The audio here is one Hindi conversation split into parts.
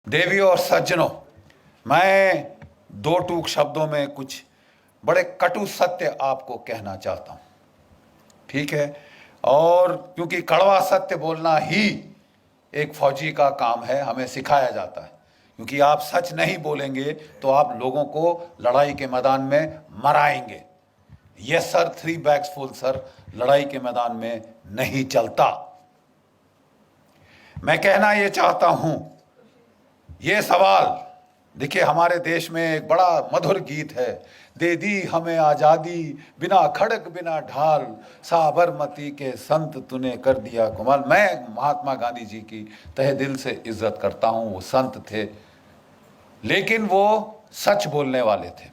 देवियों और सज्जनों, मैं दो टूक शब्दों में कुछ बड़े कटु सत्य आपको कहना चाहता हूं, ठीक है। और क्योंकि कड़वा सत्य बोलना ही एक फौजी का काम है, हमें सिखाया जाता है। क्योंकि आप सच नहीं बोलेंगे तो आप लोगों को लड़ाई के मैदान में मराएंगे। Yes sir, 3 bags full sir लड़ाई के मैदान में नहीं चलता। मैं कहना यह चाहता हूं, ये सवाल देखिए, हमारे देश में एक बड़ा मधुर गीत है, दे दी हमें आजादी बिना खड़क बिना ढाल, साबरमती के संत तूने कर दिया कमाल। मैं महात्मा गांधी जी की तहे दिल से इज्जत करता हूं। वो संत थे, लेकिन वो सच बोलने वाले थे।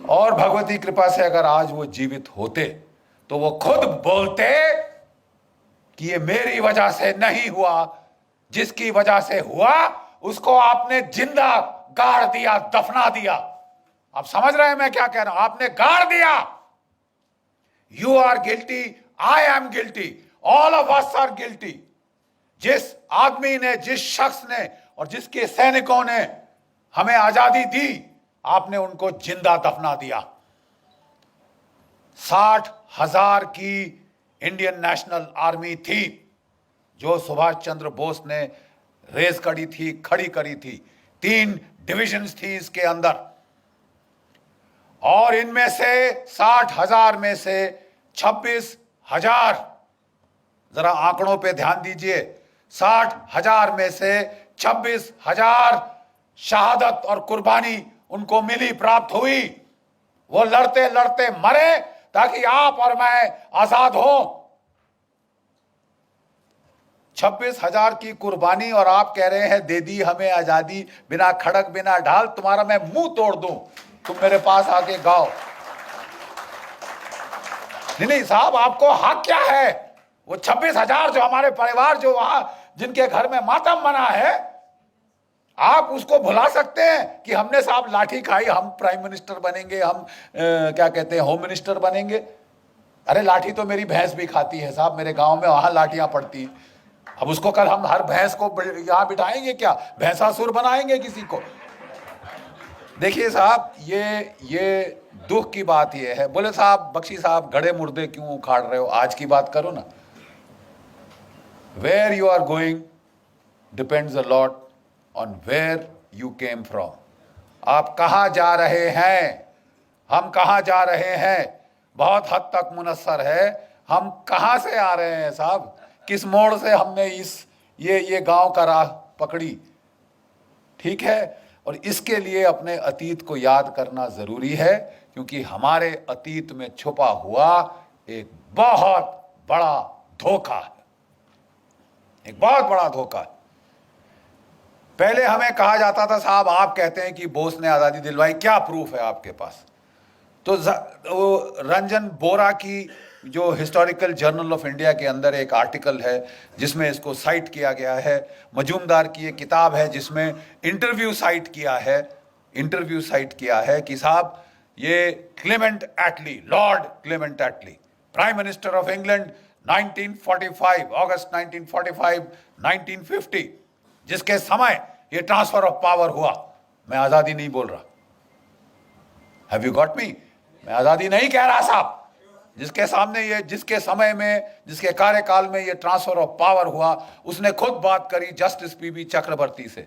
और भगवती कृपा से अगर आज वो जीवित होते तो वो खुद बोलते कि ये मेरी वजह से नहीं हुआ, जिसकी वजह से हुआ उसको आपने जिंदा गाड़ दिया, दफना दिया। आप समझ रहे हैं मैं क्या कह रहा हूं? आपने गाड़ दिया। You are guilty, I am guilty, all of us are guilty. जिस आदमी ने, जिस शख्स ने और जिसके सैनिकों ने हमें आजादी दी, आपने उनको जिंदा दफना दिया। 60,000 की इंडियन नेशनल आर्मी थी जो सुभाष चंद्र बोस ने रेस करी थी, खड़ी करी थी। 3 डिविजन्स थी इसके अंदर, और इनमें से 60,000 में से 26,000, जरा आंकड़ों पे ध्यान दीजिए, 60,000 में से 26,000 शहादत और कुर्बानी उनको मिली, प्राप्त हुई। वो लड़ते लड़ते मरे ताकि आप और मैं आजाद हो। 26,000 की कुर्बानी, और आप कह रहे हैं दे दी हमें आजादी बिना खड़क बिना ढाल। तुम्हारा मैं मुंह तोड़ दूं, तुम मेरे पास आके गाओ। नहीं साहब, आपको हक क्या है? वो 26,000 जो हमारे परिवार जो वहां जिनके घर में मातम मना है, आप उसको भुला सकते हैं कि हमने साहब लाठी खाई, हम प्राइम मिनिस्टर बनेंगे, हम क्या कहते हैं, होम मिनिस्टर बनेंगे। अरे लाठी तो मेरी भैंस भी खाती है साहब, मेरे गांव में वहां लाठियां पड़ती। अब उसको कल हम हर भैंस को यहां बिठाएंगे क्या? भैंसासुर बनाएंगे किसी को? देखिए साहब, ये दुख की बात ये है। बोले साहब, बख्शी साहब, गड़े मुर्दे क्यों उखाड़ रहे हो? आज की बात करो ना। Where you are going depends a lot on where you came from. आप कहां जा रहे हैं, हम कहां जा रहे हैं, बहुत हद तक मुनस्सर है हम कहां से आ रहे हैं साहब। किस मोड़ से हमने ये गांव का राह पकड़ी, ठीक है। और इसके लिए अपने अतीत को याद करना जरूरी है, क्योंकि हमारे अतीत में छुपा हुआ एक बहुत बड़ा धोखा है, एक बहुत बड़ा धोखा है। पहले हमें कहा जाता था साहब, आप कहते हैं कि बोस ने आजादी दिलवाई, क्या प्रूफ है आपके पास? तो रंजन बोरा की जो हिस्टोरिकल जर्नल ऑफ इंडिया के अंदर एक आर्टिकल है जिसमें इसको साइट किया गया है। मजूमदार की एक किताब है जिसमें इंटरव्यू साइट किया है कि साहब ये Clement Attlee, lord Clement Attlee, prime minister of England 1945, अगस्त 1945, 1950, जिसके समय ये ट्रांसफर ऑफ पावर हुआ। मैं आजादी नहीं बोल रहा, हैव यू गॉट मी? मैं आजादी नहीं कह रहा साहब। जिसके सामने ये, जिसके समय में, जिसके कार्यकाल में ये ट्रांसफर ऑफ पावर हुआ, उसने खुद बात करी जस्टिस पीबी चक्रवर्ती से,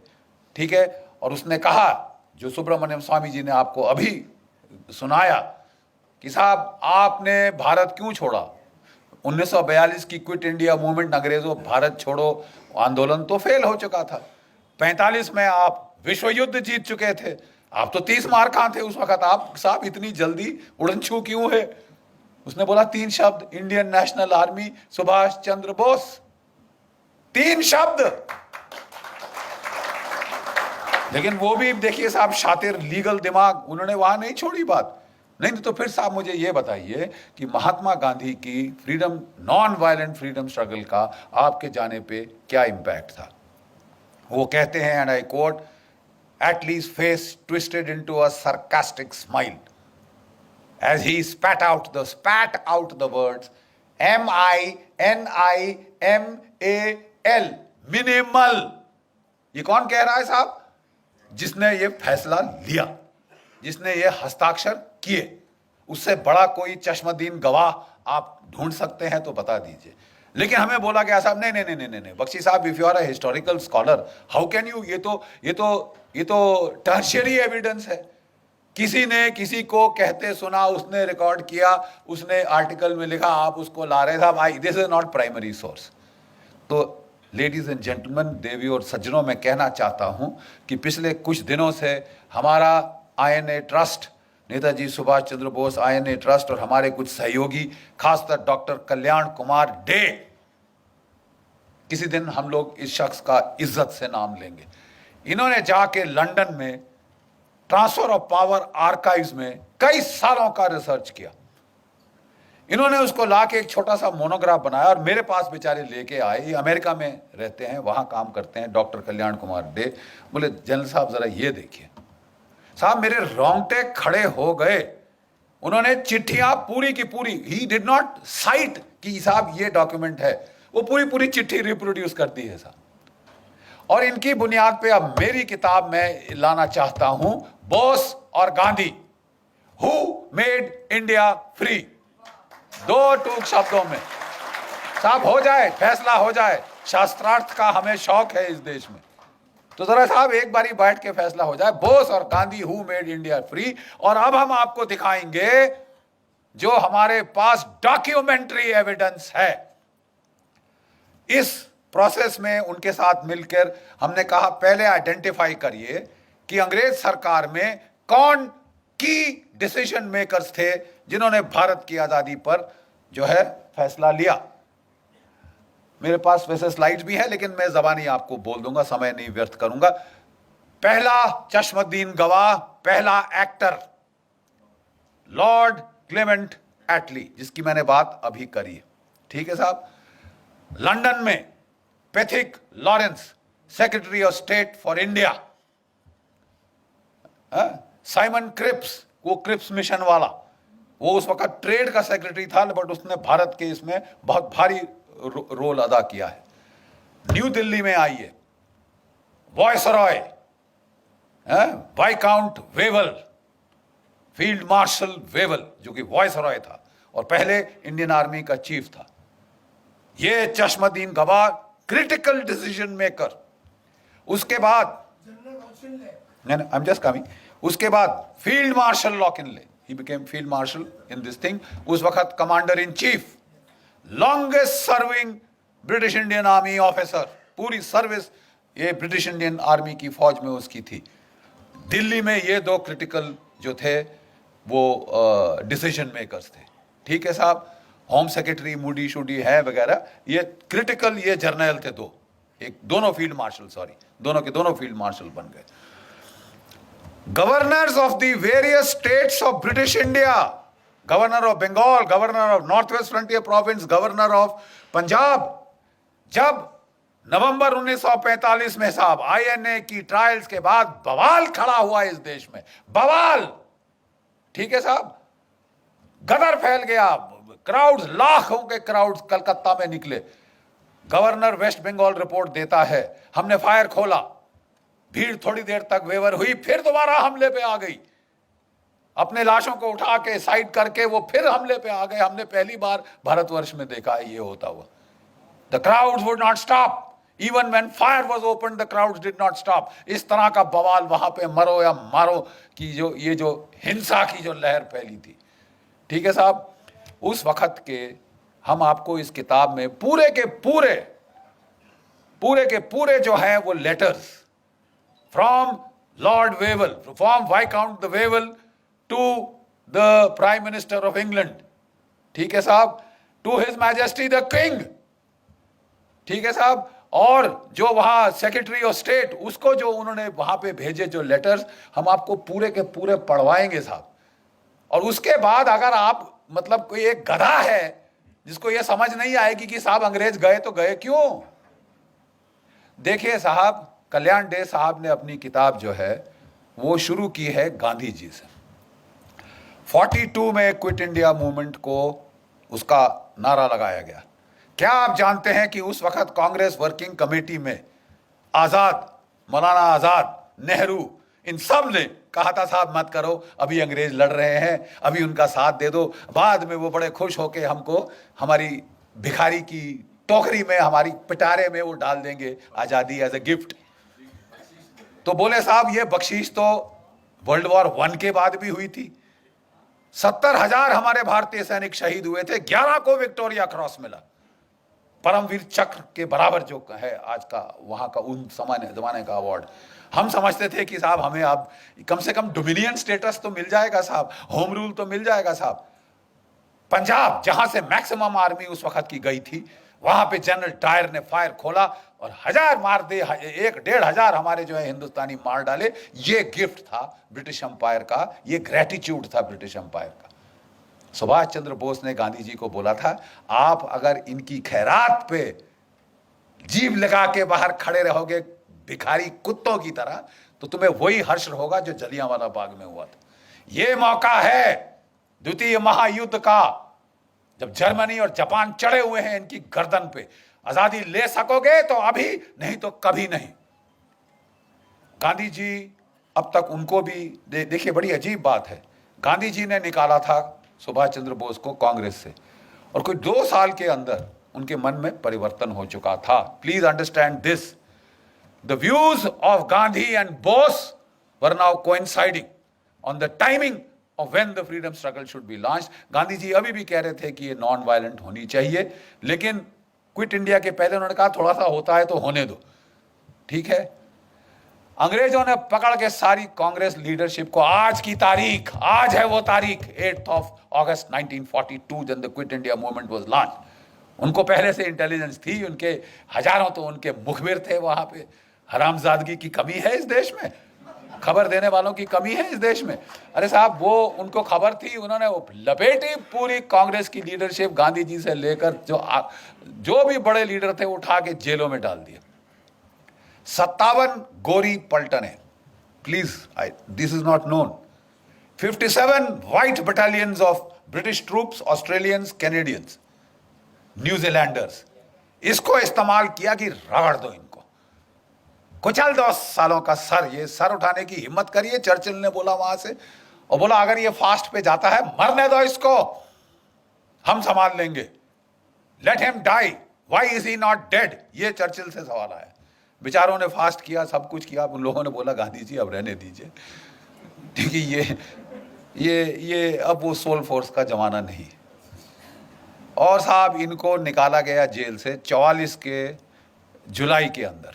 ठीक है। और उसने कहा, जो सुब्रमण्यम स्वामी जी ने आपको अभी सुनाया, कि साहब आपने भारत क्यों छोड़ा? 1942 की क्विट इंडिया मूवमेंट, अंग्रेजों भारत छोड़ो आंदोलन तो फेल हो चुका था। 45 में आप विश्व युद्ध जीत चुके थे। आप तो 30 मार कहां थे उस वक्त? आप साहब इतनी जल्दी उड़नछू क्यों है? उसने बोला 3 शब्द, Indian national army, Subhash Chandra Bose. 3 शब्द। लेकिन वो भी देखिए साहब, शातिर, लीगल दिमाग, उन्होंने वहां नहीं छोड़ी बात। नहीं तो फिर साहब मुझे ये बताइए कि महात्मा गांधी की freedom, non violent freedom struggle का आपके जाने पे क्या इंपैक्ट था? वो कहते हैं, and I quote, Attlee's face twisted into a sarcastic smile as he spat out the words MINIMAL, minimal. ये कौन कह रहा है साहब? जिसने ये फैसला लिया, जिसने ये हस्ताक्षर किए। उससे बड़ा कोई चश्मदीन गवाह आप ढूंढ सकते हैं तो बता दीजिए। लेकिन हमें बोला गया साहब नहीं नहीं नहीं नहीं नहीं बख्शी साहब, if you are a historical scholar, how can you, ये तो टर्शियरी एविडेंस है। किसी ने किसी को कहते सुना, उसने रिकॉर्ड किया, उसने आर्टिकल में लिखा, आप उसको ला रहे साहब, this is not primary source. तो लेडीज एंड जेंटलमैन, देवी और सज्जनों, मैं कहना चाहता हूं कि पिछले कुछ दिनों से हमारा INA trust, Netaji Subhash Chandra Bose INA trust और हमारे कुछ सहयोगी, खासकर डॉक्टर कल्याण कुमार डे, किसी दिन हम लोग इस शख्स का इज्जत से नाम लेंगे। इन्होंने जाके लंदन में ट्रांसफर ऑफ पावर आर्काइव्स में कई सालों का रिसर्च किया। इन्होंने उसको लाके एक छोटा सा मोनोग्राफ बनाया और मेरे पास बेचारे लेके आए। ये अमेरिका में रहते हैं, वहां काम करते हैं, डॉक्टर कल्याण कुमार डे। बोले जनरल साहब जरा ये देखिए। साहब मेरे रोंगटे खड़े हो गए। उन्होंने चिट्ठियां पूरी की पूरी, ही डिड नॉट साइट कि साहब ये डॉक्यूमेंट है, वो पूरी पूरी चिट्ठी रिप्रोड्यूस करती है साहब। और इनकी बुनियाद पे अब मेरी किताब में लाना चाहता हूं, बोस और Gandhi, who made India free. दो टूक शब्दों में साहब हो जाए, फैसला हो जाए। शास्त्रार्थ का हमें शौक है इस देश में, तो जरा साहब एक बारी बैठ के फैसला हो जाए, बोस और Gandhi, who made India free. और अब हम आपको दिखाएंगे जो हमारे पास डॉक्यूमेंट्री एविडेंस है। इस प्रोसेस में उनके साथ मिलकर हमने कहा पहले आइडेंटिफाई करिए कि अंग्रेज सरकार में कौन की डिसीजन मेकर्स थे जिन्होंने भारत की आजादी पर जो है फैसला लिया। मेरे पास वैसे स्लाइड्स भी है, लेकिन मैं जबानी आपको बोल दूंगा, समय नहीं व्यर्थ करूंगा। पहला चश्मदीन गवाह, पहला एक्टर, लॉर्ड क्लेमेंट एटली, जिसकी मैंने बात अभी करी है। ठीक है साहब। लंदन में Pethick Lawrence, secretary of state for India. Simon Cripps, वो क्रिप्स मिशन वाला, वो उस वक्त ट्रेड का सेक्रेटरी था, बट उसने भारत के इसमें बहुत भारी रोल अदा किया है। न्यू दिल्ली में आइए, viceroy, viscount Wavell, field marshal Wavell, जो कि वॉयसरॉय था और पहले इंडियन आर्मी का चीफ था। ये चश्मदीन गवाह, क्रिटिकल डिसीजन मेकर। उसके बाद आई एम जस्ट कमिंग, उसके बाद फील्ड मार्शल लॉकिनले, he became field marshal in this thing. उस वक्त commander in chief, longest serving British Indian army officer, पूरी सर्विस ये ब्रिटिश इंडियन आर्मी की फौज में उसकी थी। दिल्ली में ये दो क्रिटिकल जो थे वो डिसीजन मेकर्स थे। ठीक है साहब। होम सेक्रेटरी मूडी शूडी है वगैरह, ये क्रिटिकल ये जर्नल थे दो, एक दोनों फील्ड मार्शल, सॉरी दोनों के दोनों फील्ड मार्शल बन गए। Governors of the various states of British India, governor of Bengal, governor of North West Frontier Province, governor of Punjab, जब नवंबर 1945 में साहब INA की ट्रायल्स के बाद बवाल खड़ा हुआ इस देश में, बवाल। ठीक है साहब। गदर फैल गया, क्राउड्स, लाखों के क्राउड्स कलकत्ता में निकले। गवर्नर वेस्ट बंगाल रिपोर्ट देता है, हमने फायर खोला, भीड़ थोड़ी देर तक वेवर हुई, फिर दोबारा हमले पे आ गई। अपने लाशों को उठा के साइड करके वो फिर हमले पे आ गए। हमने पहली बार भारतवर्ष में देखा है ये होता हुआ। The crowds would not stop, even when fire was open the crowds did not stop. इस तरह का बवाल वहां पे मरो या मारो की जो हिंसा की जो लहर फैली थी। ठीक है साहब। उस वक्त के हम आपको इस किताब में पूरे के पूरे जो हैं वो letters from lord Wavell, from viscount the Wavell to the prime minister of England, ठीक है साहब, to his majesty the king, ठीक है साहब, और जो वहां सेक्रेटरी ऑफ स्टेट, उसको जो उन्होंने वहां पे भेजे जो लेटर्स, हम आपको पूरे के पूरे पढ़वाएंगे साहब। और उसके बाद अगर आप मतलब कोई एक गधा है जिसको ये समझ नहीं आएगी कि साहब अंग्रेज गए तो गए क्यों। देखिए साहब, कल्याण डे साहब ने अपनी किताब जो है वो शुरू की है गांधी जी से। 42 में क्विट इंडिया मूवमेंट को उसका नारा लगाया गया। क्या आप जानते हैं कि उस वक्त कांग्रेस वर्किंग कमेटी में आजाद मौलाना आजाद, नेहरू, इन सब ने कहा था साहब मत करो, अभी अंग्रेज लड़ रहे हैं, अभी उनका साथ दे दो, बाद में वो बड़े खुश होके हमको हमारी भिखारी की टोकरी में, हमारी पिटारे में वो डाल देंगे आजादी एज ए गिफ्ट। तो बोले साहब ये बख्शीश तो वर्ल्ड वॉर 1 के बाद भी हुई थी। 70,000 हमारे भारतीय सैनिक शहीद हुए थे, 11 को विक्टोरिया क्रॉस मिला, परमवीर चक्र के बराबर जो है आज का वहां का उन जमाने का अवार्ड। हम समझते थे कि साहब हमें अब कम से कम डोमिनियन स्टेटस तो मिल जाएगा साहब, होम रूल तो मिल जाएगा साहब। पंजाब जहां से मैक्सिमम आर्मी उस वक्त की गई थी, वहां पे जनरल डायर ने फायर खोला और 1000 मार दे, 1-1.5 हमारे जो है हिंदुस्तानी मार डाले। ये गिफ्ट था ब्रिटिश अंपायर का, ये ग्रेटिट्यूड था ब्रिटिश अंपायर का। सुभाष चंद्र बोस ने गांधी जी को बोला था, आप अगर इनकी खैरात पे जीभ लगा के बाहर खड़े रहोगे भिखारी कुत्तों की तरह, तो तुम्हें वही हर्ष होगा जो जलियांवाला बाग में हुआ था। ये मौका है द्वितीय महायुद्ध का, जब जर्मनी और जापान चढ़े हुए हैं इनकी गर्दन पे। आजादी ले सकोगे तो अभी, नहीं तो कभी नहीं। गांधी जी अब तक उनको भी देखिए, बड़ी अजीब बात है, गांधी जी ने निकाला था सुभाष चंद्र बोस को कांग्रेस से, और कोई 2 साल के अंदर उनके मन में परिवर्तन हो चुका था। Please understand this, the views of Gandhi and Bose were now coinciding on the timing of when the freedom struggle should be launched। Gandhi ji अभी भी कह रहे थे कि ये नॉन वायलेंट होनी चाहिए, लेकिन क्विट इंडिया के पहले उन्होंने कहा थोड़ा सा होता है तो होने दो, ठीक है। अंग्रेजों ने पकड़ के सारी कांग्रेस लीडरशिप को, आज की तारीख, आज है वो तारीख 8 अगस्त 1942 जब the quit India movement was launch. उनको पहले से इंटेलिजेंस थी, उनके हजारों तो उनके मुखबिर थे वहां पे। हरामजादगी की कमी है इस देश में, खबर देने वालों की कमी है इस देश में। अरे साहब वो उनको खबर थी, उन्होंने वो लपेटी पूरी कांग्रेस की लीडरशिप, गांधी जी से लेकर जो भी बड़े लीडर थे उठा के जेलों में डाल दिया। 57 गोरी पलटने, please this is not known. 57 white battalions of British troops, Australians, Canadians, New Zealanders, इसको इस्तेमाल किया कि रगड़ दो इनको, कुचल 10 सालों का सर, ये सर उठाने की हिम्मत करिए, चर्चिल ने बोला वहां से, और बोला अगर ये फास्ट पे जाता है मरने दो इसको, हम संभाल लेंगे, let him die, why is he not dead, ये चर्चिल से सवाल आया। बेचारों ने फास्ट किया, सब कुछ किया, उन लोगों ने बोला गांधी जी अब रहने दीजिए, ठीक है, ये अब वो सोल फोर्स का जमाना नहीं। और साहब इनको निकाला गया जेल से 44 के जुलाई के अंदर,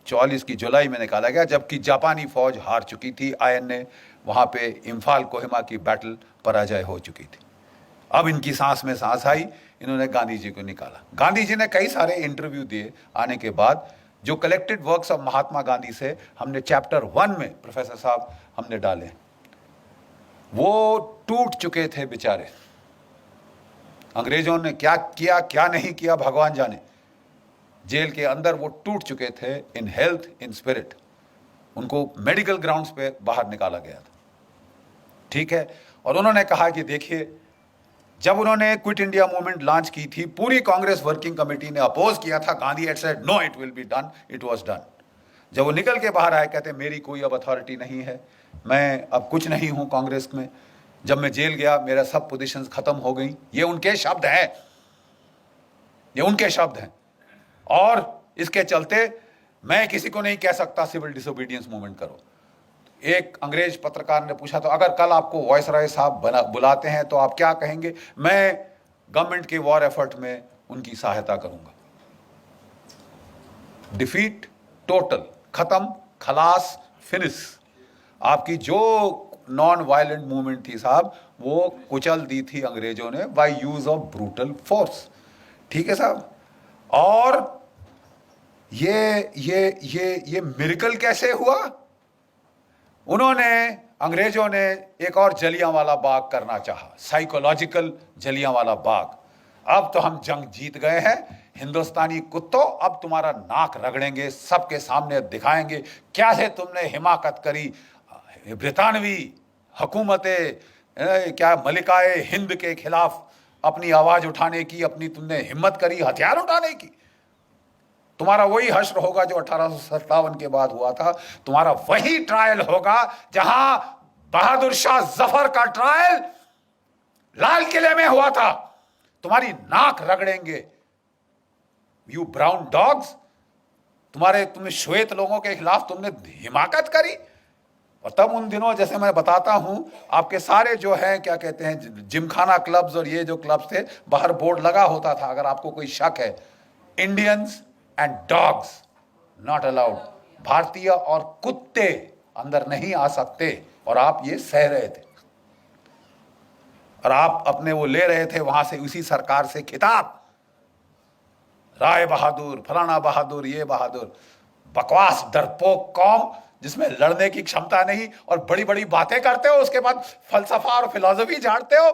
44 की जुलाई में निकाला गया, जबकि जापानी फौज हार चुकी थी। INA वहाँ पे इम्फाल कोहिमा की बैटल पराजय हो चुकी थी। अब इनकी सांस में सांस आई, इन्होंने गांधी जी को निकाला। गांधी जी ने कई सारे इंटरव्यू दिए आने के बाद, जो collected works of Mahatma Gandhi से हमने चैप्टर 1 में प्रोफेसर साहब हमने डाले, वो टूट चुके थे बेचारे। अंग्रेजों ने क्या किया क्या नहीं किया भगवान जाने, जेल के अंदर वो टूट चुके थे, इन हेल्थ, इन स्पिरिट। उनको मेडिकल ग्राउंड्स पे बाहर निकाला गया था, ठीक है। और उन्होंने कहा कि देखिए, जब उन्होंने क्विट इंडिया मूवमेंट लॉन्च की थी, पूरी कांग्रेस वर्किंग कमेटी ने अपोज किया था, Gandhi had said no it will be done, it was done. जब वो निकल के बाहर आए, कहते मेरी कोई अब अथॉरिटी नहीं है, मैं अब कुछ नहीं हूं कांग्रेस में, जब मैं जेल गया मेरा सब पोजीशंस खत्म हो गई। ये उनके शब्द हैं, ये उनके शब्द हैं। और इसके चलते मैं किसी को नहीं कह सकता सिविल डिसोबीडियंस मूवमेंट करो। एक अंग्रेज पत्रकार ने पूछा, तो अगर कल आपको वायसराय साहब बुलाते हैं तो आप क्या कहेंगे? मैं गवर्नमेंट के वॉर एफर्ट में उनकी सहायता करूंगा। डिफीट, टोटल, खत्म, खलास, फिनिश। आपकी जो नॉन वायलेंट मूवमेंट थी साहब, वो कुचल दी थी अंग्रेजों ने by use of brutal force, ठीक है साहब। और ये मिरेकल कैसे हुआ? उन्होंने, अंग्रेजों ने एक और जलियांवाला बाग करना चाहा, साइकोलॉजिकल जलियांवाला बाग। अब तो हम जंग जीत गए हैं, हिंदुस्तानी कुत्तों, अब तुम्हारा नाक रगड़ेंगे, सबके सामने दिखाएंगे क्या से तुमने हिमाकत करी ब्रितानवी हुकूमतें, क्या मलिकाए हिंद के खिलाफ अपनी आवाज उठाने की, अपनी तुमने हिम्मत करी हथियार उठाने की। तुम्हारा वही हश्र होगा जो 1857 के बाद हुआ था। तुम्हारा वही ट्रायल होगा जहां बहादुर शाह जफर का ट्रायल लाल किले में हुआ था। तुम्हारी नाक रगड़ेंगे, यू ब्राउन डॉग्स। तुमने श्वेत लोगों के खिलाफ तुमने हिमाकत करी। और तब उन दिनों, जैसे मैं बताता हूं, आपके सारे जो है क्या कहते हैं जिमखाना क्लब्स और ये जो क्लब्स थे, बाहर बोर्ड लगा होता था, अगर आपको कोई शक है, Indians and dogs not allowed, भारतीय और कुत्ते अंदर नहीं आ सकते। और आप ये सह रहे थे और आप अपने वो ले रहे थे वहां से, उसी सरकार से खिताब, राय बहादुर, फलाना बहादुर, ये बहादुर। बकवास डरपोक कौम जिसमें लड़ने की क्षमता नहीं और बड़ी बड़ी बातें करते हो, उसके बाद फलसफा और फिलॉसफी झाड़ते हो।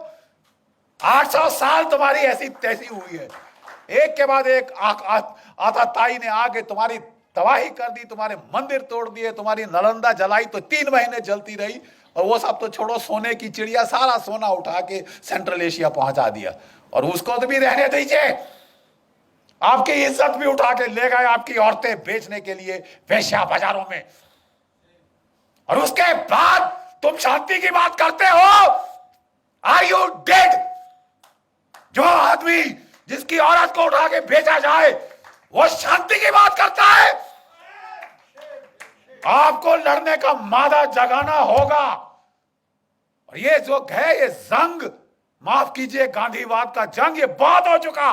800 साल तुम्हारी ऐसी तैसी हुई है, एक के बाद एक आताताई ने आके तुम्हारी तबाही कर दी, तुम्हारे मंदिर तोड़ दिए, तुम्हारी नालंदा जलाई तो 3 महीने जलती रही। और वो सब तो छोड़ो, सोने की चिड़िया सारा सोना उठा के सेंट्रल एशिया पहुंचा दिया। और उसको तो भी रहने दीजिए, आपकी इज्जत भी उठा के ले गए आपकी औरतें बेचने के लिए वेश्या बाजारों में। और उसके बाद तुम शांति की बात करते हो। Are you dead? जो आदमी जिसकी औरत को उठा के बेचा जाए वो शांति की बात करता है। आपको लड़ने का मादा जगाना होगा। और ये जो है, ये जंग, माफ कीजिए, गांधीवाद का जंग, ये बहुत हो चुका।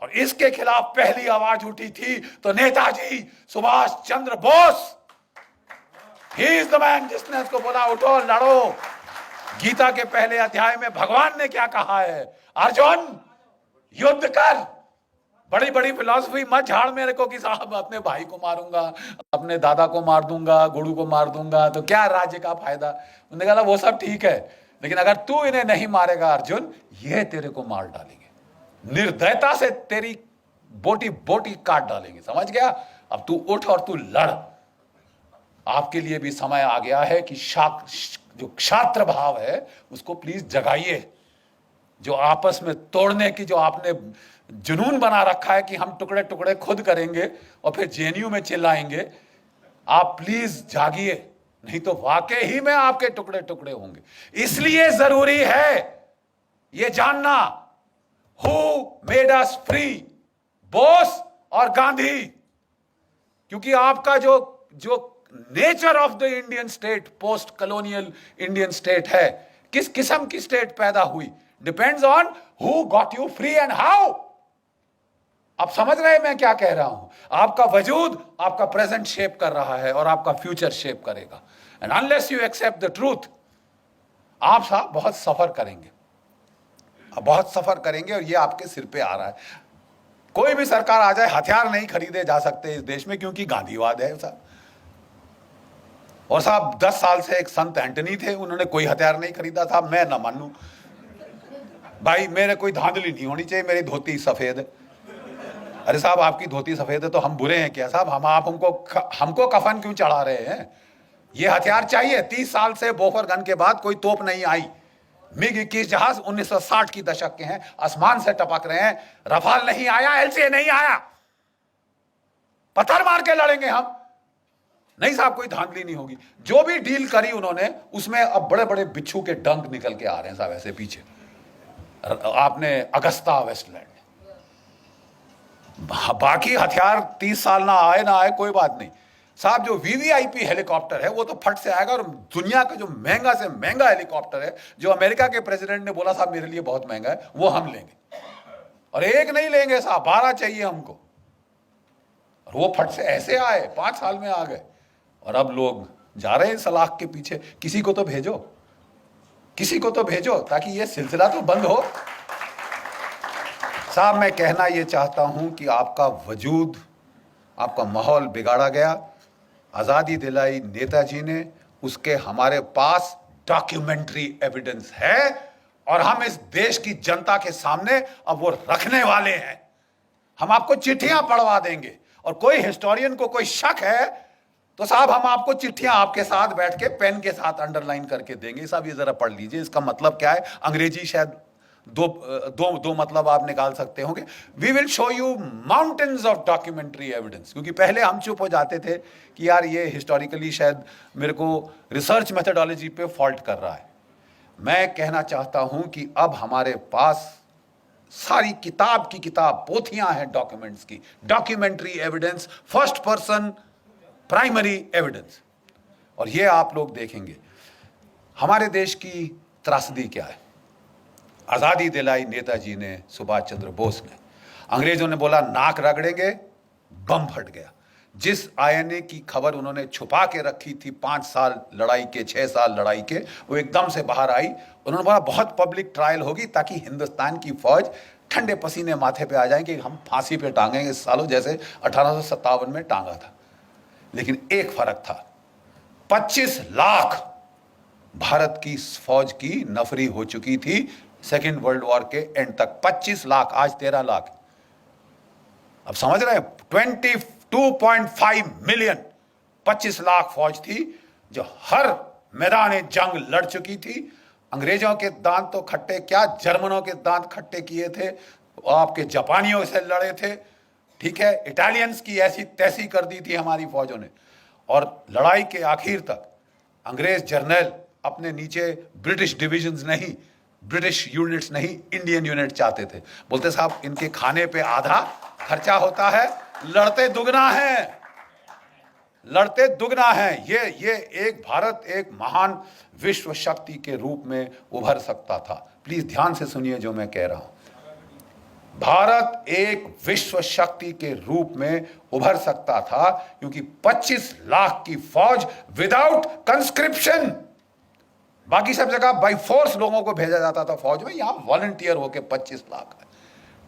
और इसके खिलाफ पहली आवाज उठी थी तो Netaji Subhash Chandra Bose, he is the man, जिसने उसको बोला उठो लड़ो। गीता के पहले अध्याय में भगवान ने क्या कहा है? अर्जुन युद्ध कर। बड़ी बड़ी फिलॉसफी मत झाड़ मेरे को कि साहब अपने भाई को मारूंगा, अपने दादा को मार दूंगा, गुरु को मार दूंगा तो क्या राज्य का फायदा। उन्होंने कहा वो सब ठीक है, लेकिन अगर तू इन्हें नहीं मारेगा अर्जुन, ये तेरे को मार डालेंगे, निर्दयता से तेरी बोटी बोटी काट डालेंगे। समझ गया? अब तू उठ और तू लड़। आपके लिए भी समय आ गया है कि जो क्षात्र भाव है उसको प्लीज जगाइए। जो आपस में तोड़ने की जो आपने जुनून बना रखा है कि हम टुकड़े टुकड़े खुद करेंगे और फिर जेएनयू में चिल्लाएंगे, आप प्लीज जागिए, नहीं तो वाकई ही में आपके टुकड़े टुकड़े होंगे। इसलिए जरूरी है ये जानना, who made us free, Bose और गांधी। क्योंकि आपका जो nature of the Indian state, post colonial Indian state है, किस किस्म की स्टेट पैदा हुई, depends on who got you free and how. आप समझ रहे हैं मैं क्या कह रहा हूं? आपका वजूद आपका प्रेजेंट शेप कर रहा है और आपका फ्यूचर शेप करेगा। And unless you accept the truth, आप साहब बहुत सफर करेंगे, बहुत सफर करेंगे। और ये आपके सिर पे आ रहा है। कोई भी सरकार आ जाए, हथियार नहीं खरीदे जा सकते इस देश में, क्योंकि गांधीवाद है साहब। और साहब 10 साल से एक संत एंटनी थे, उन्होंने कोई हथियार नहीं खरीदा था। मैं ना मानू भाई, मेरे कोई धांधली नहीं होनी चाहिए, मेरी धोती सफेद है। अरे साहब आपकी धोती सफेद है तो हम बुरे हैं क्या साहब? हमको कफन क्यों चढ़ा रहे हैं? ये हथियार चाहिए। 30 साल से बोफर गन के बाद कोई तोप नहीं आई। मिग 21 जहाज 1960 की दशक के हैं, आसमान से टपक रहे हैं। रफाल नहीं आया, एलसीए नहीं आया, पत्थर मार के लड़ेंगे हम। नहीं साहब, कोई धांधली नहीं होगी। जो भी डील करी उन्होंने, उसमें अब बड़े बड़े बिच्छू के डंक निकल के आ रहे हैं साहब ऐसे पीछे। आपने अगस्ता वेस्टलैंड, बाकी हथियार 30 साल ना आए कोई बात नहीं साहब। जो वीवीआईपी हेलीकॉप्टर है वो तो फट से आएगा। और दुनिया का जो महंगा से महंगा हेलीकॉप्टर है, जो अमेरिका के प्रेसिडेंट ने बोला साहब मेरे लिए बहुत महंगा है, वो हम लेंगे। और एक नहीं लेंगे साहब, 12 चाहिए हमको। और वो फट से ऐसे आए, 5 साल में आ गए। और अब लोग जा रहे हैं सलाख के पीछे। किसी को तो भेजो, किसी को तो भेजो, ताकि ये सिलसिला तो बंद हो। साहब मैं कहना ये चाहता हूं कि आपका वजूद, आपका माहौल बिगाड़ा गया। आज़ादी दिलाई नेताजी ने, उसके हमारे पास डॉक्यूमेंट्री एविडेंस है। और हम इस देश की जनता के सामने अब वो रखने वाले हैं। हम आपको चिट्ठियां पढ़वा देंगे। और कोई हिस्टोरियन को कोई शक है तो साहब हम आपको चिट्ठियां आपके साथ बैठ के पेन के साथ अंडरलाइन करके देंगे। साहब ये जरा पढ़ लीजिए, इसका मतलब क्या है। अंग्रेजी शायद दो मतलब आप निकाल सकते होंगे। We will show you mountains of documentary evidence, क्योंकि पहले हम चुप हो जाते थे कि यार ये हिस्टोरिकली शायद मेरे को रिसर्च मेथडोलॉजी पे फॉल्ट कर रहा है। मैं कहना चाहता हूं कि अब हमारे पास सारी किताब की किताब पोथियां हैं डॉक्यूमेंट्स की, documentary evidence, first person primary evidence. और ये आप लोग देखेंगे हमारे देश की त्रासदी क्या है। आज़ादी दिलाई नेताजी ने, सुभाष चंद्र बोस ने। अंग्रेजों ने बोला नाक रगड़ेंगे, बम फट गया। जिस आईएनए की खबर उन्होंने छुपा के रखी थी 5 साल लड़ाई के, 6 साल लड़ाई के, वो एकदम से बाहर आई। उन्होंने बोला बहुत पब्लिक ट्रायल होगी ताकि हिंदुस्तान की फौज ठंडे पसीने माथे पे आ जाएंगे, हम फांसी पे टांगेंगे सालों, जैसे 1857 में टांगा था। लेकिन एक फर्क था, 25 लाख भारत की फौज की नफरी हो चुकी थी सेकेंड वर्ल्ड वॉर के एंड तक। 25 लाख, आज 13 लाख। अब समझ रहे हैं, 22.5 मिलियन, 25 लाख फौज थी जो हर मैदान जंग लड़ चुकी थी। अंग्रेजों के दांत तो खट्टे क्या, जर्मनों के दांत खट्टे किए थे, आपके जापानियों से लड़े थे, ठीक है, इटालियंस की ऐसी तैसी कर दी थी हमारी फौजों ने। और लड़ाई के आखिर तक अंग्रेज जर्नल अपने नीचे ब्रिटिश डिविजन्स नहीं, ब्रिटिश यूनिट्स नहीं, इंडियन यूनिट चाहते थे। बोलते साहब इनके खाने पे आधा खर्चा होता है, लड़ते दुगना है, लड़ते दुगना है। ये एक भारत एक महान विश्व शक्ति के रूप में उभर सकता था। प्लीज ध्यान से सुनिए जो मैं कह रहा हूं। भारत एक विश्व शक्ति के रूप में उभर सकता था क्योंकि 25 लाख की फौज विदाउट कंस्क्रिप्शन, बाकी सब जगह बाई फोर्स लोगों को भेजा जाता था फौज में, यहां वॉलंटियर होके 25 लाख है।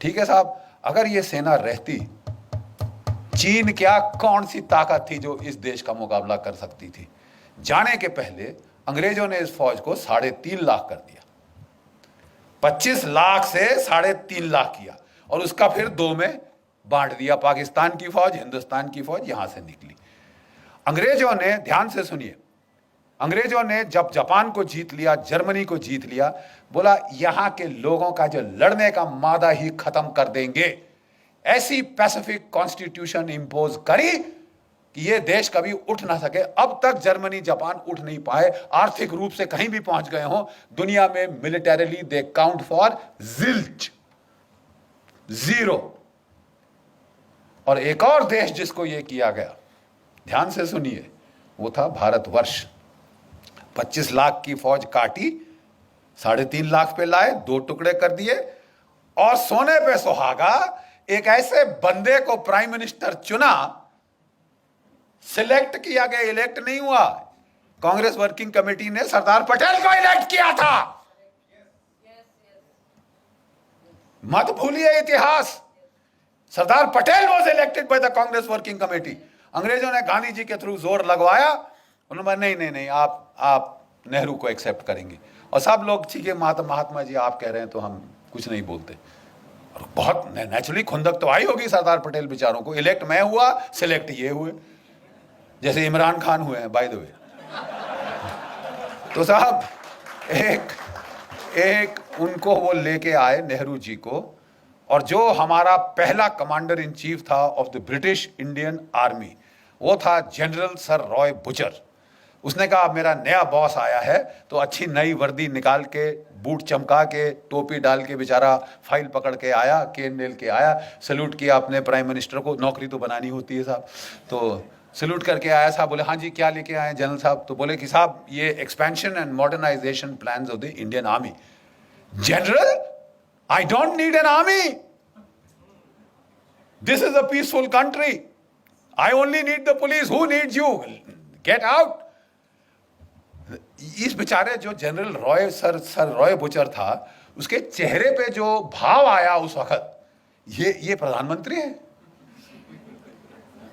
ठीक है साहब, अगर ये सेना रहती, चीन क्या कौन सी ताकत थी जो इस देश का मुकाबला कर सकती थी। जाने के पहले अंग्रेजों ने इस फौज को 3.5 लाख कर दिया, 25 लाख से 3.5 लाख किया और उसका फिर 2 में बांट दिया। पाकिस्तान की फौज, हिंदुस्तान की फौज यहां से निकली। अंग्रेजों ने, ध्यान से सुनिए, अंग्रेजों ने जब जापान को जीत लिया, जर्मनी को जीत लिया, बोला यहां के लोगों का जो लड़ने का मादा ही खत्म कर देंगे। ऐसी पैसिफिक कॉन्स्टिट्यूशन इंपोज करी कि ये देश कभी उठ ना सके। अब तक जर्मनी जापान उठ नहीं पाए, आर्थिक रूप से कहीं भी पहुंच गए हो दुनिया में, militarily they count for zilch, 0। और एक और देश जिसको ये किया गया, ध्यान से सुनिए, वो था भारतवर्ष। 25 लाख की फौज काटी, 3.5 लाख पे लाए, 2 टुकड़े कर दिए और सोने पे सुहागा एक ऐसे बंदे को प्राइम मिनिस्टर चुना, सिलेक्ट किया गया, इलेक्ट नहीं हुआ। कांग्रेस वर्किंग कमेटी ने सरदार पटेल को इलेक्ट किया था। मत भूलिए इतिहास, Sardar Patel was elected by the Congress working committee. अंग्रेजों ने गांधी जी के थ्रू जोर लगवाया, उन्होंने नहीं आप नेहरू को एक्सेप्ट करेंगे। और सब लोग ठीक है महात्मा जी आप कह रहे हैं तो हम कुछ नहीं बोलते। और बहुत नेचुरली खुंदक तो आई होगी सरदार पटेल बेचारों को, इलेक्ट मैं हुआ, सिलेक्ट ये हुए, जैसे इमरान खान हुए हैं बाय द वे। तो साहब एक उनको वो लेके आए नेहरू जी को, और जो हमारा पहला कमांडर इन चीफ था of the British Indian army, वो था जनरल सर रॉय बुचर। उसने कहा अब मेरा नया बॉस आया है, तो अच्छी नई वर्दी निकाल के, बूट चमका के, टोपी डाल के, बेचारा फाइल पकड़ के आया, केन नेल के आया, सैल्यूट किया अपने प्राइम मिनिस्टर को, नौकरी तो बनानी होती है साहब, तो सैल्यूट करके आया। साहब बोले हाँ जी क्या लेके आए जनरल साहब? तो बोले कि साहब ये expansion and modernisation plans of the Indian army. General, I don't need an army, this is a peaceful country, I only need the police, who needs you, get out. इस बेचारे जो general Roy sir Roy Bucher था, उसके चेहरे पे जो भाव आया उस वक्त, ये प्रधानमंत्री है।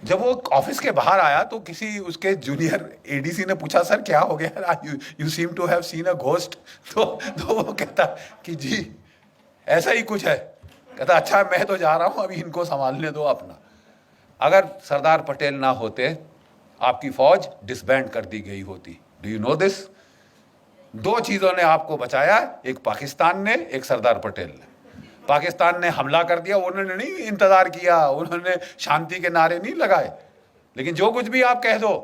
जब वो ऑफिस के बाहर आया तो किसी उसके जूनियर एडीसी ने पूछा सर क्या हो गया, you seem to have seen a ghost. तो वो कहता कि जी ऐसा ही कुछ है। कहता अच्छा मैं तो जा रहा हूं, अभी इनको संभालने दो अपना। अगर सरदार पटेल ना होते, आपकी फौज डिसबैंड कर दी गई होती। Do you know this? दो चीजों ने आपको बचाया, एक पाकिस्तान ने, एक सरदार पटेल ने। पाकिस्तान ने हमला कर दिया, उन्होंने नहीं इंतजार किया, उन्होंने शांति के नारे नहीं लगाए। लेकिन जो कुछ भी आप कह दो,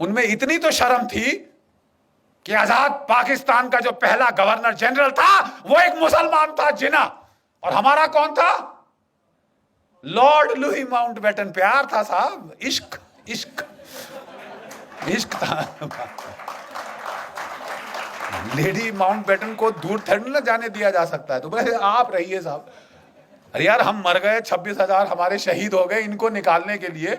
उनमें इतनी तो शर्म थी कि आजाद पाकिस्तान का जो पहला गवर्नर जनरल था वो एक मुसलमान था, जिना। और हमारा कौन था? Lord Louis Mountbatten. प्यार था साहब, इश्क इश्क इश्क था। लेडी माउंटबेटन को दूर थोड़ी ना जाने दिया जा सकता है, तो बोले आप रहिए साहब। अरे यार, हम मर गए, 26,000 हमारे शहीद हो गए इनको निकालने के लिए,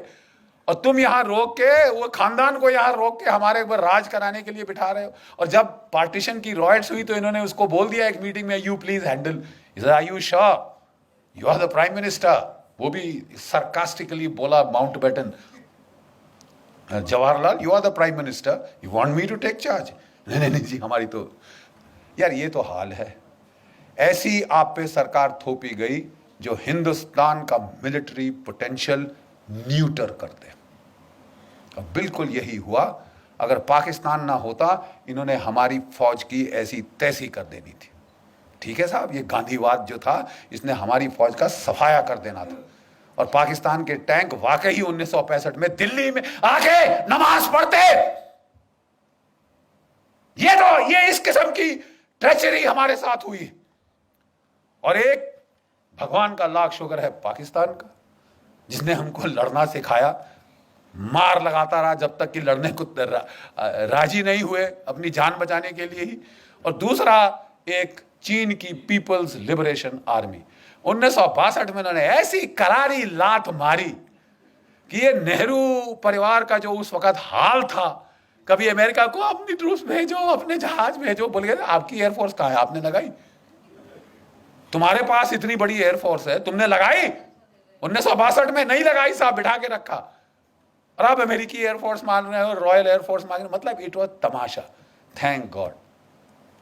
और तुम यहां रोक के, वो खानदान को यहां रोक के हमारे ऊपर राज कराने के लिए बिठा रहे हो। और जब पार्टीशन की रॉयट्स हुई तो इन्होंने उसको बोल दिया एक मीटिंग में, you please handle. Are you sure you are the prime minister? वो भी सरकास्टिकली बोला Mountbatten, Jawaharlal you are the prime minister, you want me to take charge? नहीं नहीं जी, हमारी तो यार ये तो हाल है। ऐसी आप पे सरकार थोपी गई जो हिंदुस्तान का मिलिट्री पोटेंशियल न्यूटर कर दे। अब बिल्कुल यही हुआ। अगर पाकिस्तान ना होता, इन्होंने हमारी फौज की ऐसी तैसी कर देनी थी। ठीक है साहब, ये गांधीवाद जो था, इसने हमारी फौज का सफाया कर देना था। और पाकिस्तान के टैंक वाकई 1965 में दिल्ली में आके नमाज पढ़ते। ये इस किस्म की ट्रेचरी हमारे साथ हुई। और एक भगवान का लाख शुक्र है पाकिस्तान का, जिसने हमको लड़ना सिखाया, मार लगाता रहा जब तक कि लड़ने को राजी नहीं हुए अपनी जान बचाने के लिए ही। और दूसरा, एक चीन की पीपल्स लिबरेशन आर्मी। 1962 में उन्होंने ऐसी करारी लात मारी कि ये नेहरू परिवार का जो उस वक्त हाल था, कभी अमेरिका को अपनी ट्रूप्स भेजो, अपने जहाज भेजो, बोल गए आपकी एयरफोर्स कहां है? आपने लगाई? तुम्हारे पास इतनी बड़ी एयरफोर्स है, तुमने लगाई? 1962 में नहीं लगाई साहब, बिठा के रखा। और आप अमेरिकी एयरफोर्स मान रहे हो, रॉयल एयरफोर्स मान रहे हो, मतलब it was Tamasha. Thank God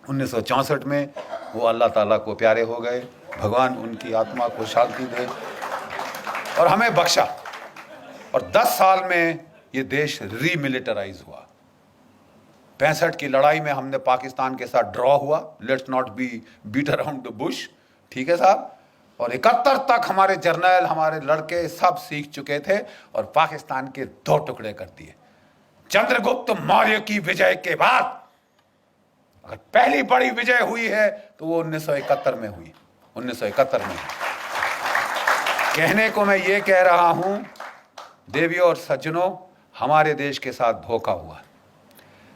1964 में वो अल्लाह ताला को प्यारे हो गए। भगवान उनकी आत्मा को शांति दे और हमें बख्शा। और 10 साल में ये देश रीमिलिटराइज हुआ। 65 की लड़ाई में हमने पाकिस्तान के साथ ड्रॉ हुआ, let's not be beat around the bush, ठीक है साहब। और 71 तक हमारे जर्नल, हमारे लड़के सब सीख चुके थे और पाकिस्तान के 2 टुकड़े कर दिए। चंद्रगुप्त मौर्य की विजय के बाद अगर पहली बड़ी विजय हुई है तो वो 1971 में हुई। 1971 में। कहने को मैं ये कह रहा हूं, देवियों और सज्जनों, हमारे देश के साथ धोखा हुआ।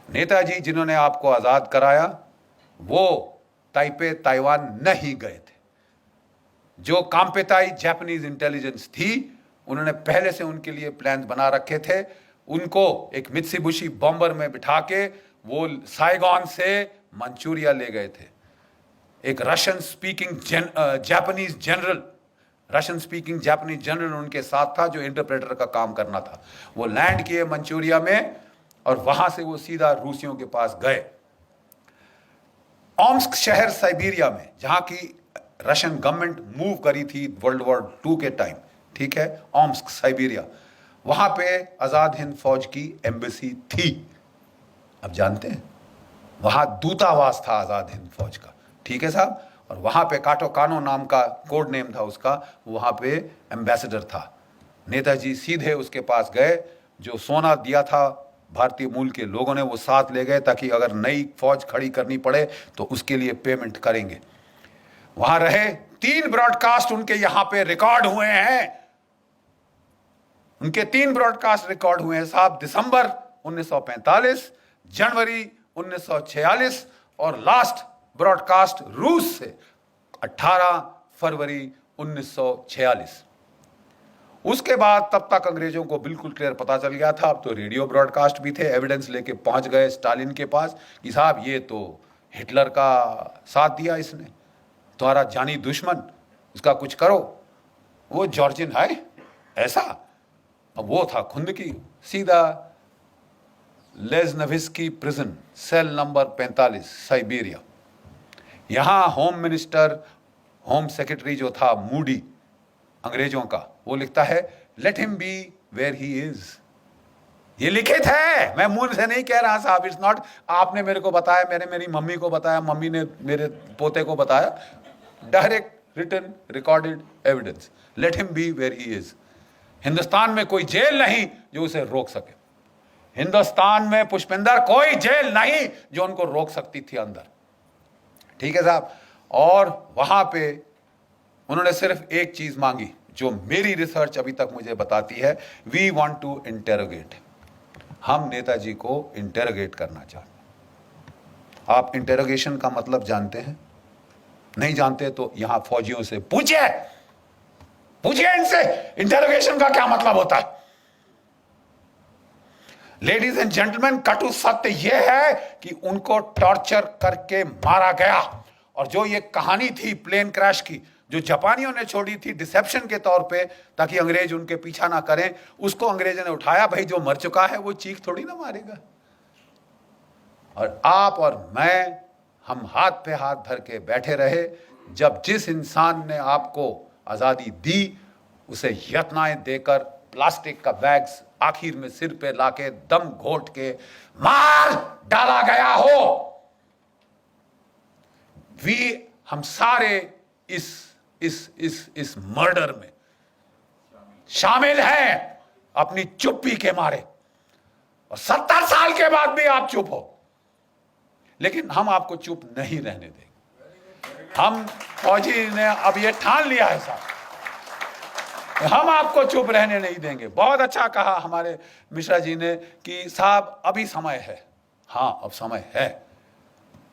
नेताजी जिन्होंने आपको आजाद कराया, वो ताइपे ताइवान नहीं गए थे। जो कांपेताई जापानीज इंटेलिजेंस थी, उन्होंने पहले से उनके लिए प्लान बना रखे थे। उनको एक मित्सुबिशी बॉम्बर में बिठा के वो साइगॉन से मंचूरिया ले गए थे। एक रशियन स्पीकिंग जापानीज जनरल उनके साथ था, जो इंटरप्रेटर का काम करना था। वो लैंड किए मंचूरिया में और वहां से वो सीधा रूसियों के पास गए। ओम्स्क शहर साइबेरिया में, जहां की रशियन गवर्नमेंट मूव करी थी वर्ल्ड वॉर 2 के टाइम, ठीक है, ओम्स्क साइबेरिया, वहां पे आजाद हिंद फौज की एम्बेसी थी। अब जानते हैं, वहां दूतावास था आजाद हिंद फौज का, ठीक है साहब। और वहां पे काटो कानो नाम का कोड नेम था उसका, वहां पे एम्बेसडर था। नेताजी सीधे उसके पास गए। जो सोना दिया था भारतीय मूल के लोगों ने, वो साथ ले गए, ताकि अगर नई फौज खड़ी करनी पड़े तो उसके लिए पेमेंट करेंगे। वहां रहे। 3 ब्रॉडकास्ट उनके यहां पे रिकॉर्ड हुए हैं। उनके 3 ब्रॉडकास्ट रिकॉर्ड हुए हैं साहब, दिसंबर 1945, जनवरी 1946 और लास्ट ब्रॉडकास्ट रूस से 18 फरवरी 1946। उसके बाद तब तक अंग्रेजों को बिल्कुल क्लियर पता चल गया था। अब तो रेडियो ब्रॉडकास्ट भी थे, एविडेंस लेके पहुंच गए स्टालिन के पास कि साहब ये तो हिटलर का साथ दिया इसने, तुम्हारा जानी दुश्मन, इसका कुछ करो। वो जॉर्जिन है ऐसा। अब वो था खुंद की, सीधा लेज़नविस्की प्रिजन, सेल नंबर 45, साइबेरिया। यहां होम मिनिस्टर, होम सेक्रेटरी जो था मूडी अंग्रेजों का, वो लिखता है, let him be where he is, ये लिखित है, मैं मुंह से नहीं कह रहा साहब। इट्स नॉट आपने मेरे को बताया, मैंने मेरी मम्मी को बताया, मम्मी ने मेरे पोते को बताया। Direct written recorded evidence. Let him be where he is. Hindustan में कोई जेल नहीं जो उसे रोक सके। हिंदुस्तान में पुष्पिंदर कोई जेल नहीं जो उनको रोक सकती थी अंदर। ठीक है साहब। और वहां पे उन्होंने सिर्फ एक चीज मांगी जो मेरी रिसर्च अभी तक मुझे बताती है, वी वांट टू इंटेरोगेट। हम नेताजी को इंटेरोगेट करना चाहते हैं। आप इंटेरोगेशन का मतलब जानते हैं? नहीं जानते तो यहां फौजियों से पूछिए, पूछिए इनसे इंटेरोगेशन का क्या मतलब होता है। लेडीज एंड जेंटलमैन, कटु सत्य यह है कि उनको टॉर्चर करके मारा गया। और जो ये कहानी थी प्लेन क्रैश की, जो जापानियों ने छोड़ी थी डिसेप्शन के तौर पे ताकि अंग्रेज उनके पीछा ना करें, उसको अंग्रेजों ने उठाया। भाई जो मर चुका है वो चीख थोड़ी ना मारेगा। और आप और मैं, हम हाथ पे हाथ धर के बैठे रहे। जब जिस इंसान ने आपको आजादी दी उसे यत्नाएं देकर प्लास्टिक का बैग्स आखिर में सिर पे लाके दम घोट के मार डाला गया हो। हम सारे इस मर्डर में शामिल हैं अपनी चुप्पी के मारे। और 70 साल के बाद भी आप चुप हो, लेकिन हम आपको चुप नहीं रहने देंगे। हम फौजी ने अब ये ठान लिया है साहब, हम आपको चुप रहने नहीं देंगे। बहुत अच्छा कहा हमारे मिश्रा जी ने कि साहब अभी समय है। हाँ अब समय है।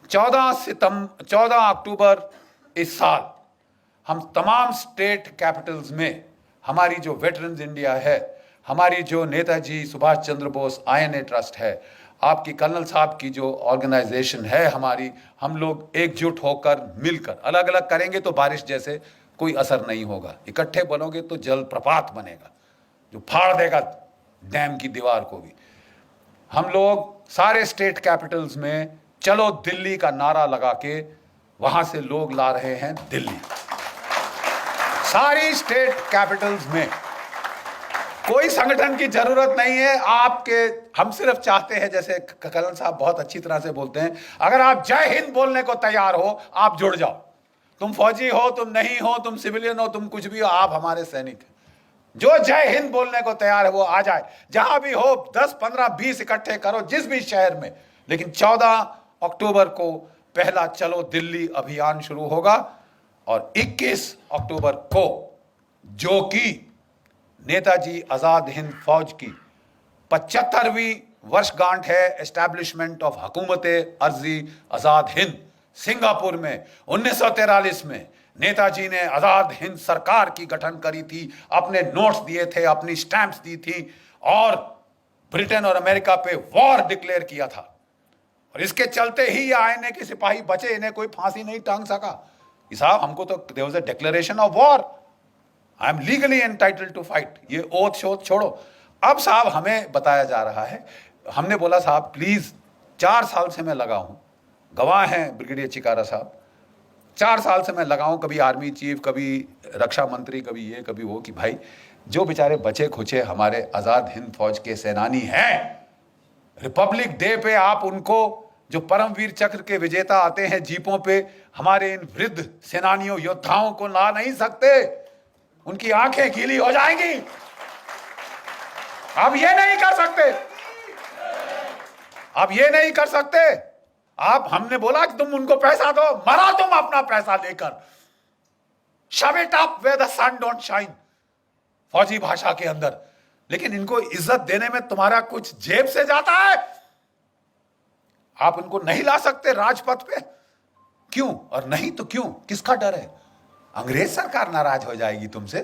14 अक्टूबर इस साल हम तमाम स्टेट कैपिटल्स में हमारी जो वेटरन्स इंडिया है, हमारी जो नेताजी सुभाष चंद्र बोस INA ट्रस्ट है, आपकी कर्नल साहब की जो ऑर्गेनाइजेशन है हमारी, हम लोग एकजुट होकर मिलकर, अलग अलग करेंगे तो बारिश जैसे कोई असर नहीं होगा। इकट्ठे बनोगे तो जल प्रपात बनेगा जो फाड़ देगा डैम की दीवार को भी। हम लोग सारे स्टेट कैपिटल्स में चलो दिल्ली का नारा लगा के वहां से लोग ला रहे हैं दिल्ली। सारी स्टेट कैपिटल्स में कोई संगठन की जरूरत नहीं है आपके। हम सिर्फ चाहते हैं, जैसे कर्नल साहब बहुत अच्छी तरह से बोलते हैं, अगर आप जय हिंद बोलने को तैयार हो आप जुड़ जाओ। तुम फौजी हो, तुम नहीं हो, तुम सिविलियन हो, तुम कुछ भी हो, आप हमारे सैनिक हैं। जो जय हिंद बोलने को तैयार है वो आ जाए। जहां भी हो 10, 15, 20 इकट्ठे करो जिस भी शहर में। लेकिन 14 अक्टूबर को पहला चलो दिल्ली अभियान शुरू होगा। और 21 अक्टूबर को जो कि नेताजी आजाद हिंद फौज की 75वीं वर्षगांठ है एस्टैब्लिशमेंट ऑफ हुकूमत अर्जी आजाद हिंद सिंगापुर में 1943 में नेताजी ने आजाद हिंद सरकार की गठन करी थी, अपने नोट्स दिए थे, अपनी स्टैंप्स दी थी और ब्रिटेन और अमेरिका पे वॉर डिक्लेयर किया था। और इसके चलते ही ये INA के सिपाही बचे, इन्हें कोई फांसी नहीं टांग सका। साहब हमको तो there was a declaration of war, I am legally entitled to fight. ये ओथ शोध छोड़ो। अब साहब हमें बताया जा रहा है, हमने बोला साहब प्लीज 4 साल से मैं लगा हूं, गवाह हैं ब्रिगेडियर चिकारा साहब, 4 साल से मैं लगा हूं, कभी आर्मी चीफ, कभी रक्षा मंत्री, कभी ये कभी वो, कि भाई जो बेचारे बचे खुचे हमारे आजाद हिंद फौज के सेनानी हैं, रिपब्लिक डे पे आप उनको, जो परमवीर चक्र के विजेता आते हैं जीपों पे, हमारे इन वृद्ध सेनानियों योद्धाओं को ला नहीं सकते, उनकी आंखें गीली हो जाएंगी। आप ये नहीं कर सकते, आप ये नहीं कर सकते। आप, हमने बोला कि तुम उनको पैसा दो, मरा तुम अपना पैसा लेकर। Shove it up where the sun don't shine, फौजी भाषा के अंदर। लेकिन इनको इज्जत देने में तुम्हारा कुछ जेब से जाता है। आप उनको नहीं ला सकते राजपथ पे, क्यों? और नहीं तो क्यों? किसका डर है? अंग्रेज सरकार नाराज हो जाएगी तुमसे।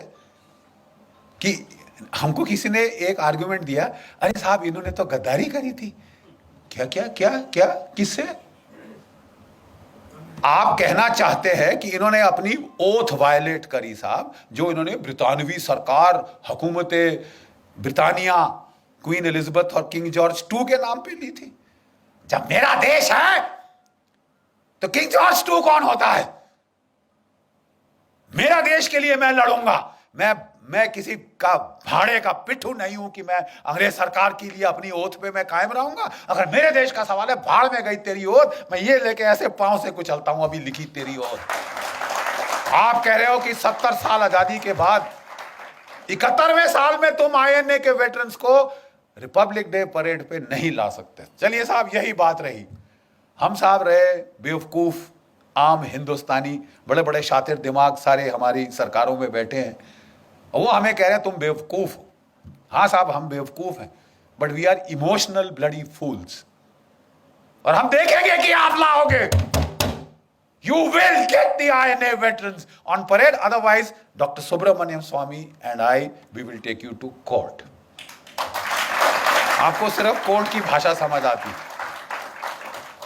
कि हमको किसी ने एक आर्गुमेंट दिया, अरे साहब इन्होंने तो गद्दारी करी थी। क्या क्या क्या क्या? किससे? आप कहना चाहते हैं कि इन्होंने अपनी ओथ वायलेट करी साहब, जो इन्होंने ब्रितानवी सरकार, हुकूमत ब्रिटानिया, क्वीन एलिजाबेथ और किंग जॉर्ज II के नाम पे ली थी। जब मेरा देश है तो किंग जॉर्ज II कौन होता है? मेरा देश के लिए मैं लड़ूंगा। मैं मैं किसी का भाड़े का पिट्ठू नहीं हूं कि मैं अंग्रेज सरकार के लिए अपनी ओथ पे मैं कायम रहूंगा। अगर मेरे देश का सवाल है, भाड़ में गई तेरी ओथ, मैं ये लेके ऐसे पांव से कुचलता हूं, अभी लिखी तेरी ओथ। आप कह रहे हो कि 70 साल आजादी के बाद 71वें साल में तुम आईएनए के वेटरन्स को रिपब्लिक डे परेड पे नहीं ला सकते। चलिए साहब, यही बात रही। हम साहब रहे बेवकूफ आम हिंदुस्तानी, बड़े बड़े शातिर दिमाग सारे हमारी सरकारों में बैठे हैं, वो हमें कह रहे हैं तुम बेवकूफ हो। हाँ साहब, हम बेवकूफ हैं, but we are emotional bloody fools. और हम देखेंगे कि आप लाओगे। You will get the INA veterans on parade. Otherwise, Dr. Subramaniam Swamy and we will take you to court. आपको सिर्फ कोर्ट की भाषा समझ आती है।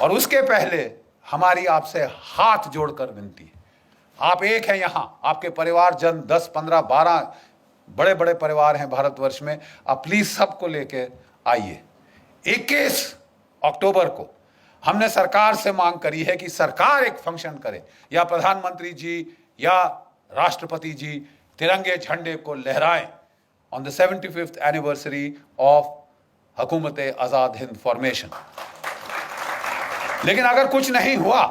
और उसके पहले हमारी आपसे हाथ जोड़कर विनती है, आप एक हैं यहाँ, आपके परिवारजन 10, 15, 12 बड़े बड़े परिवार हैं भारतवर्ष में, आप प्लीज सबको लेके आइए। 21 अक्टूबर को हमने सरकार से मांग करी है कि सरकार एक फंक्शन करे, या प्रधानमंत्री जी या राष्ट्रपति जी तिरंगे झंडे को लहराएं on the 75th anniversary of हुकूमत आजाद हिंद फॉर्मेशन। लेकिन अगर कुछ नहीं हुआ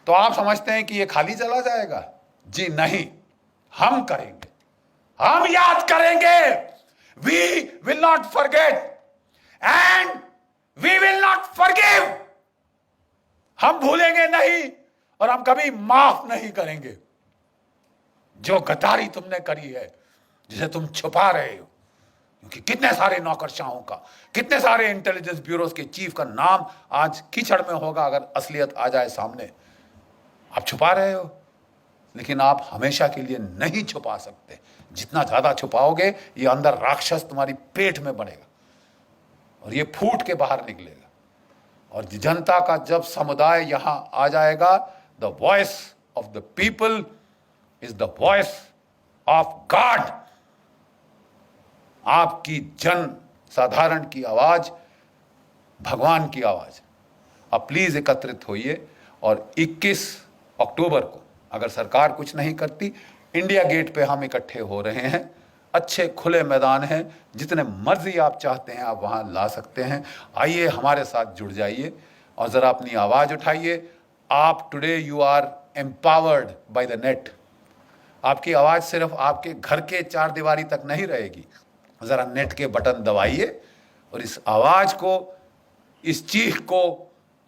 तो आप समझते हैं कि ये खाली चला जाएगा? जी नहीं, हम करेंगे, हम याद करेंगे। We will not forget and we will not forgive. हम भूलेंगे नहीं और हम कभी माफ नहीं करेंगे। जो गद्दारी तुमने करी है, जिसे तुम छुपा रहे हो, क्योंकि कितने सारे नौकरशाहों का, कितने सारे इंटेलिजेंस ब्यूरोज के चीफ का नाम आज कीचड़ में होगा अगर असलियत आ जाए सामने। आप छुपा रहे हो, लेकिन आप हमेशा के लिए नहीं छुपा सकते। जितना ज्यादा छुपाओगे, ये अंदर राक्षस तुम्हारी पेट में बढ़ेगा और ये फूट के बाहर निकलेगा। और जनता का जब समुदाय यहां आ जाएगा, the voice of the people is the voice of God. आपकी जन साधारण की आवाज भगवान की आवाज। आप प्लीज एकत्रित होइए और 21 अक्टूबर को अगर सरकार कुछ नहीं करती, इंडिया गेट पे हम इकट्ठे हो रहे हैं। अच्छे खुले मैदान हैं, जितने मर्जी आप चाहते हैं आप वहां ला सकते हैं। आइए हमारे साथ जुड़ जाइए और जरा अपनी आवाज उठाइए। आप today you are empowered by the net. आपकी आवाज सिर्फ आपके घर के 4 दीवारी तक नहीं रहेगी। जरा नेट के बटन दबाइए और इस आवाज को, इस चीख को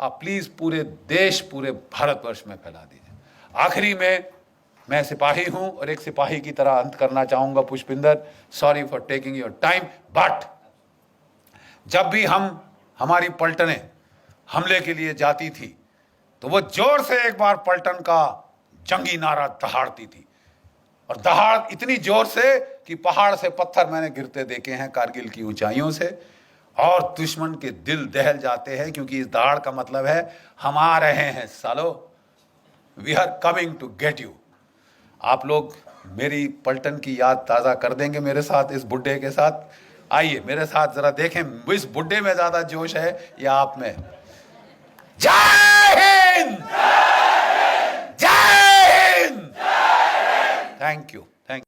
आप प्लीज पूरे देश, पूरे भारतवर्ष में फैला दीजिए। आखिरी में मैं सिपाही हूं और एक सिपाही की तरह अंत करना चाहूंगा। Pushpinder, sorry for taking your time, but जब भी हमारी पलटने हमले के लिए जाती थी तो वो जोर से एक बार पलटन का जंगी नारा दहाड़ती थी, और दहाड़ इतनी जोर से कि पहाड़ से पत्थर मैंने गिरते देखे हैं कारगिल की ऊंचाइयों से, और दुश्मन के दिल दहल जाते हैं, क्योंकि इस दहाड़ का मतलब है हम आ रहे हैं सालो, we are coming to get you. आप लोग मेरी पलटन की याद ताज़ा कर देंगे मेरे साथ, इस बुड्ढे के साथ। आइए मेरे साथ जरा देखें, इस बुड्ढे में ज्यादा जोश है या आप में? जय हिंद, जय हिंद, थैंक यू।